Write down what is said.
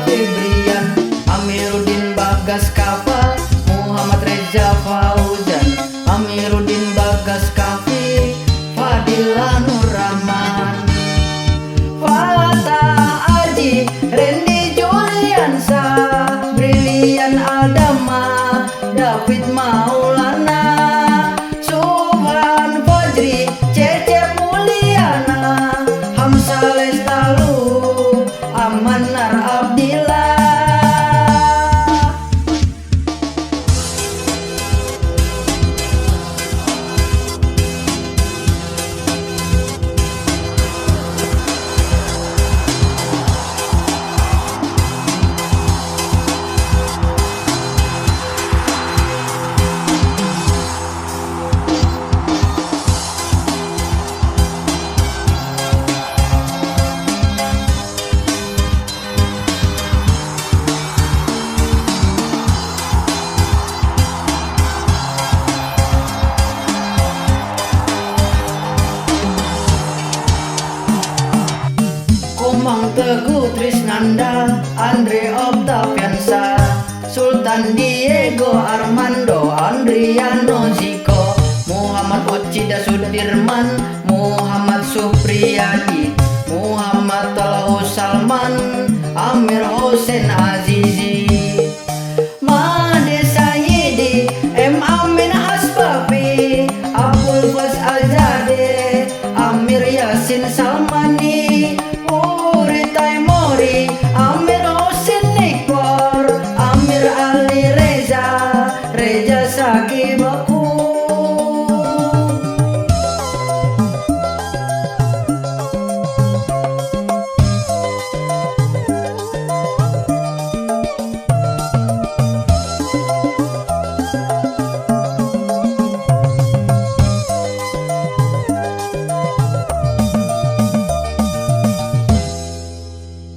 Febrian, Amiruddin Bagas Kava, Muhammad Reza Fauzan, Amiruddin Bagas Kafi, Fadila Nur Rahman, Fatah Aji, Randy Juliansa, Brilian Adama, David Maulana, Subhan Fajri, Cecep Mulyana, Hamsa Lestalu, Amanar Abdillah. Komang Teguh Trisnanda, Andre Octaviansa, Sultan Diego Armando, Andriano Zico, Muhammad Ocida Sudirman, Muhammad Supriyadi, Muhammad Talahu Salman, Amir Hussein Azizi, Made Sayyidi, M. Amin Asbabi, Abul Fas Azade, Amir Yasin Salmani,